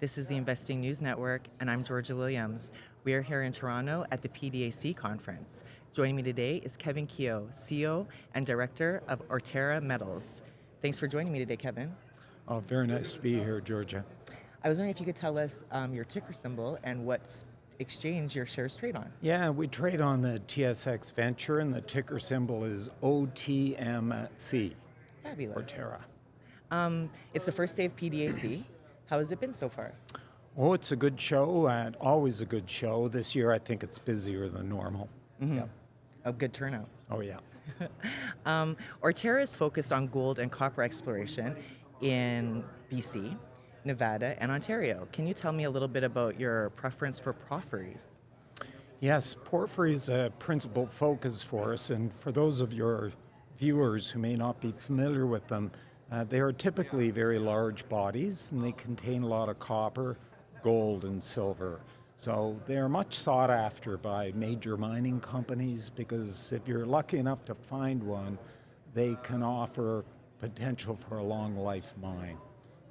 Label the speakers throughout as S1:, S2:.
S1: This is the Investing News Network, and I'm Georgia Williams. We are here in Toronto at the PDAC conference. Joining me today is Kevin Keogh, CEO and Director of Oreterra Metals. Thanks for joining me today, Kevin.
S2: Oh, very nice to be here, Georgia.
S1: I was wondering if you could tell us your ticker symbol and what exchange your shares trade on.
S2: Yeah, we trade on the TSX Venture, and the ticker symbol is OTMC.
S1: Fabulous.
S2: Oreterra.
S1: It's the first day of PDAC. How has it been so far?
S2: Oh, it's a good show, and always a good show. This year, I think it's busier than normal.
S1: Mm-hmm.
S2: Yeah.
S1: A good turnout.
S2: Oh, yeah.
S1: Oreterra is focused on gold and copper exploration in BC, Nevada, and Ontario. Can you tell me a little bit about your preference for porphyries?
S2: Yes, porphyry is a principal focus for us, and for those of your viewers who may not be familiar with them, they are typically very large bodies, and they contain a lot of copper, gold, and silver. So they are much sought after by major mining companies because if you're lucky enough to find one, they can offer potential for a long life mine.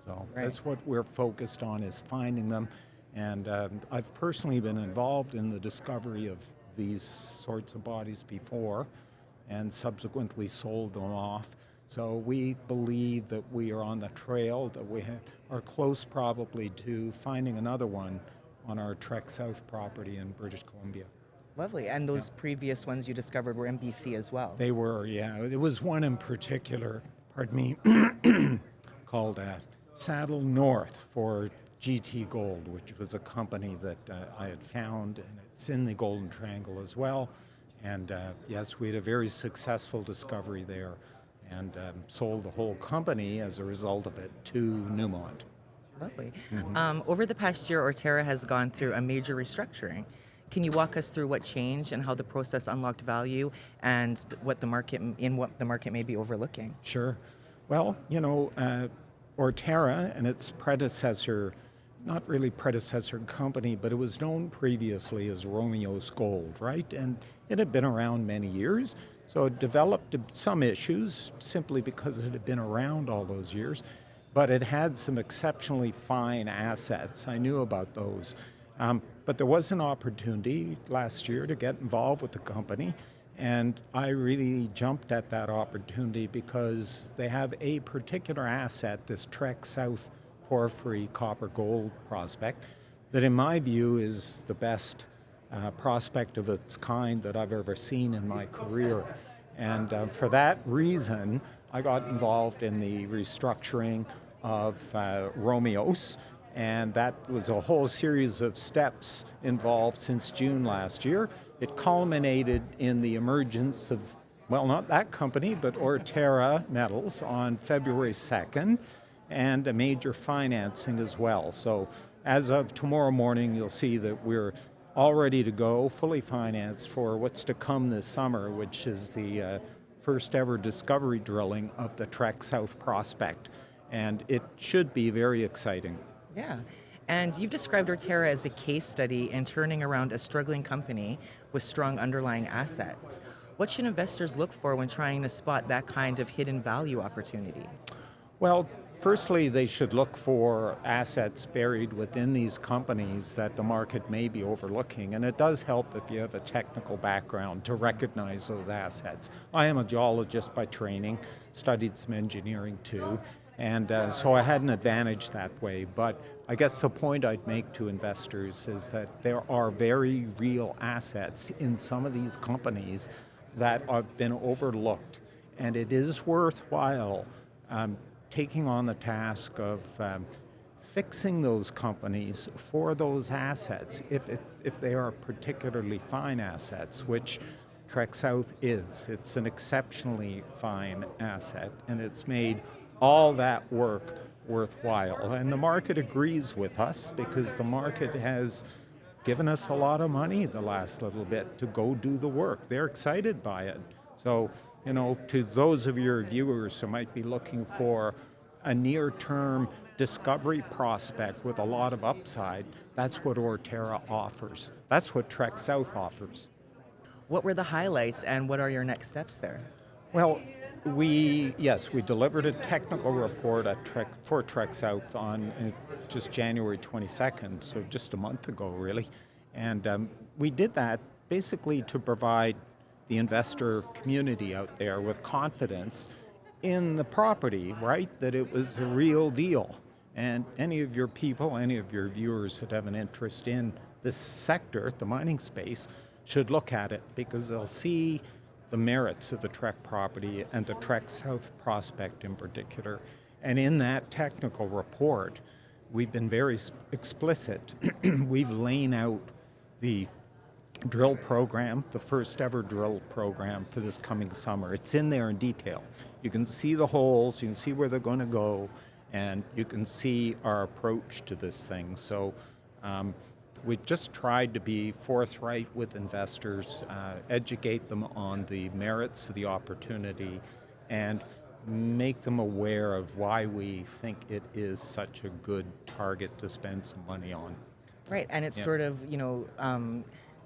S2: So that's what we're focused on, is finding them. And I've personally been involved in the discovery of these sorts of bodies before and subsequently sold them off. So we believe that we are on the trail, that we are close probably to finding another one on our Trek South property in British Columbia.
S1: Lovely. And those previous ones you discovered were in BC as well?
S2: They were, yeah. It was one in particular, called Saddle North for GT Gold, which was a company that I had found, and it's in the Golden Triangle as well. And yes, we had a very successful discovery there, and sold the whole company as a result of it to Newmont.
S1: Lovely.
S2: Mm-hmm.
S1: Over the past year, Oreterra has gone through a major restructuring. Can you walk us through what changed and how the process unlocked value and what the market may be overlooking?
S2: Sure. Well, Oreterra and its predecessor, not really predecessor company, but it was known previously as Romios Gold, right? And it had been around many years. So it developed some issues simply because it had been around all those years, but it had some exceptionally fine assets. I knew about those. But there was an opportunity last year to get involved with the company, and I really jumped at that opportunity because they have a particular asset, this Trek South Porphyry copper gold prospect, that in my view is the best prospect of its kind that I've ever seen in my career. And for that reason, I got involved in the restructuring of Romios, and that was a whole series of steps involved since June last year. It culminated in the emergence of, well, not that company, but Oreterra Metals on February 2nd, and a major financing as well. So as of tomorrow morning, you'll see that we're all ready to go, fully financed for what's to come this summer, which is the first ever discovery drilling of the Trek South prospect. And it should be very exciting.
S1: Yeah. And you've described Oreterra as a case study in turning around a struggling company with strong underlying assets. What should investors look for when trying to spot that kind of hidden value opportunity?
S2: Well, firstly, they should look for assets buried within these companies that the market may be overlooking. And it does help if you have a technical background to recognize those assets. I am a geologist by training, studied some engineering too. And so I had an advantage that way. But I guess the point I'd make to investors is that there are very real assets in some of these companies that have been overlooked. And it is worthwhile taking on the task of fixing those companies for those assets if they are particularly fine assets, which Trek South is. It's an exceptionally fine asset, and it's made all that work worthwhile. And the market agrees with us because the market has given us a lot of money the last little bit to go do the work. They're excited by it. So, to those of your viewers who might be looking for a near-term discovery prospect with a lot of upside, that's what Oreterra offers. That's what Trek South offers.
S1: What were the highlights and what are your next steps there?
S2: Well, We delivered a technical report for Trek South on just January 22nd, so just a month ago, really. And we did that basically to provide the investor community out there with confidence in the property, right? That it was a real deal. And any of your people, any of your viewers that have an interest in this sector, the mining space, should look at it because they'll see the merits of the Trek property and the Trek South prospect in particular. And in that technical report, we've been very explicit. We've laid out the drill program, the first ever drill program for this coming summer. It's in there in detail. You can see the holes, you can see where they're going to go, and you can see our approach to this thing. So we just tried to be forthright with investors, educate them on the merits of the opportunity, and make them aware of why we think it is such a good target to spend some money on.
S1: Right, and it's sort of,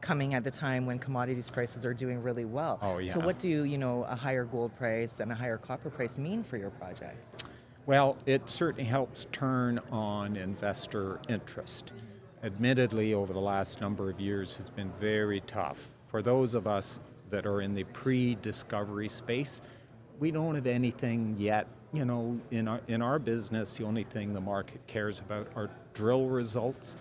S1: coming at the time when commodities prices are doing really well.
S2: Oh, yeah.
S1: So what do, a higher gold price and a higher copper price mean for your project?
S2: Well, it certainly helps turn on investor interest. Admittedly, over the last number of years, it's been very tough. For those of us that are in the pre-discovery space, we don't have anything yet. In our business, the only thing the market cares about are drill results.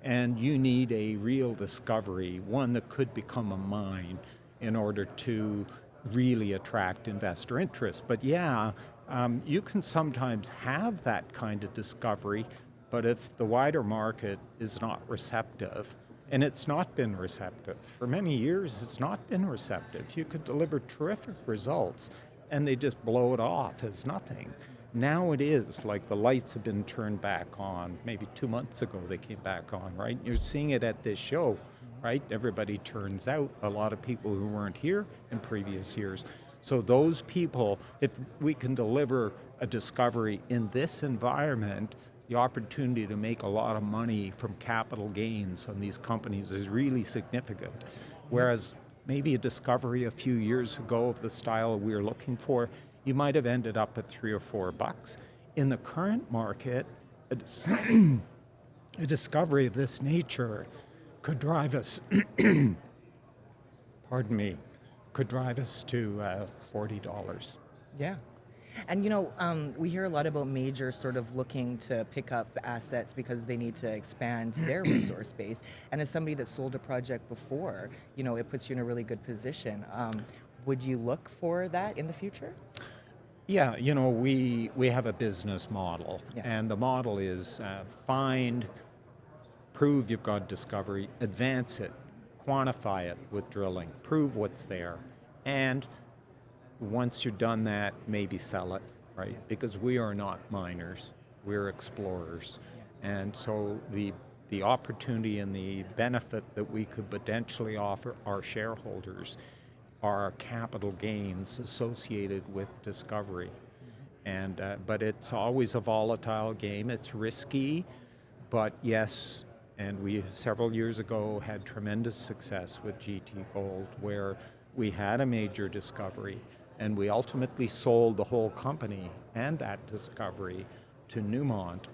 S2: And you need a real discovery, one that could become a mine, in order to really attract investor interest. But you can sometimes have that kind of discovery, but if the wider market is not receptive, and it's not been receptive, for many years it's not been receptive. You could deliver terrific results and they just blow it off as nothing. Now it is, like the lights have been turned back on. Maybe 2 months ago they came back on, right? You're seeing it at this show, right? Everybody turns out, a lot of people who weren't here in previous years. So those people, if we can deliver a discovery in this environment, the opportunity to make a lot of money from capital gains on these companies is really significant. Whereas maybe a discovery a few years ago of the style we were looking for, you might have ended up at $3 or $4. In the current market, a discovery of this nature could drive us, could drive us to $40.
S1: Yeah. And we hear a lot about majors sort of looking to pick up assets because they need to expand their resource base. And as somebody that sold a project before, it puts you in a really good position. Would you look for that in the future?
S2: Yeah, we have a business model, and the model is prove you've got discovery, advance it, quantify it with drilling, prove what's there, and once you've done that, maybe sell it, right? Because we are not miners, we're explorers. And so the opportunity and the benefit that we could potentially offer our shareholders are capital gains associated with discovery. And but it's always a volatile game, it's risky, but yes, and we several years ago had tremendous success with GT Gold where we had a major discovery. And we ultimately sold the whole company and that discovery to Newmont.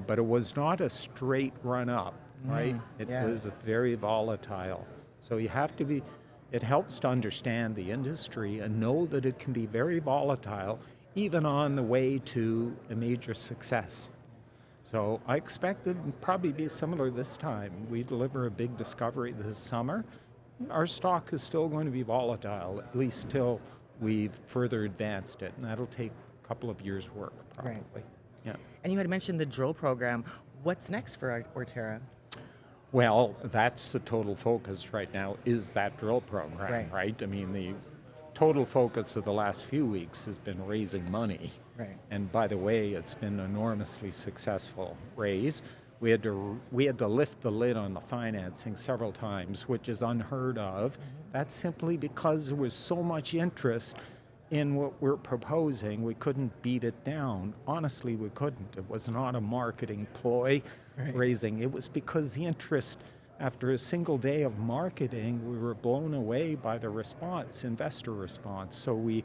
S2: But it was not a straight run up, right? It was very volatile. So you have to be, it helps to understand the industry and know that it can be very volatile, even on the way to a major success. So I expect it would probably be similar this time. We deliver a big discovery this summer. Our stock is still going to be volatile, at least till we've further advanced it, and that'll take a couple of years' work, probably.
S1: Right.
S2: Yeah.
S1: And you had mentioned the drill program. What's next for Oreterra?
S2: Well, that's the total focus right now, is that drill program, right? I mean, the total focus of the last few weeks has been raising money.
S1: Right.
S2: And by the way, it's been an enormously successful raise. We had to lift the lid on the financing several times, which is unheard of. That's simply because there was so much interest in what we're proposing. We couldn't beat it down. Honestly, we couldn't. It was not a marketing ploy raising. It was because the interest, after a single day of marketing, we were blown away by the response, investor response. So we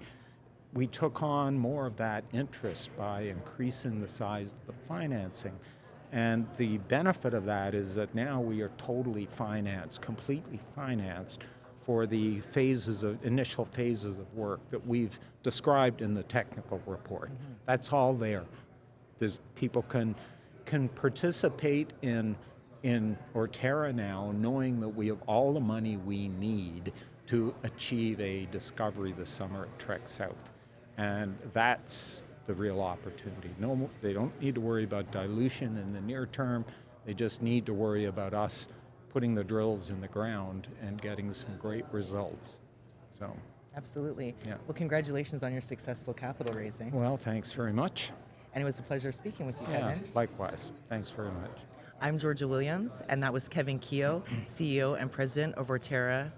S2: we took on more of that interest by increasing the size of the financing. And the benefit of that is that now we are totally financed, completely financed for the initial phases of work that we've described in the technical report. That's all there. People can participate in Oreterra now, knowing that we have all the money we need to achieve a discovery this summer at Trek South. And that's the real opportunity. No, they don't need to worry about dilution in the near term. They just need to worry about us putting the drills in the ground and getting some great results. So,
S1: Absolutely.
S2: Yeah.
S1: Well, congratulations on your successful capital raising.
S2: well, thanks very much.
S1: And it was a pleasure speaking with you,
S2: Yeah,
S1: Kevin.
S2: likewise. Thanks very much.
S1: I'm Georgia Williams, and that was Kevin Keogh, CEO and President of Oreterra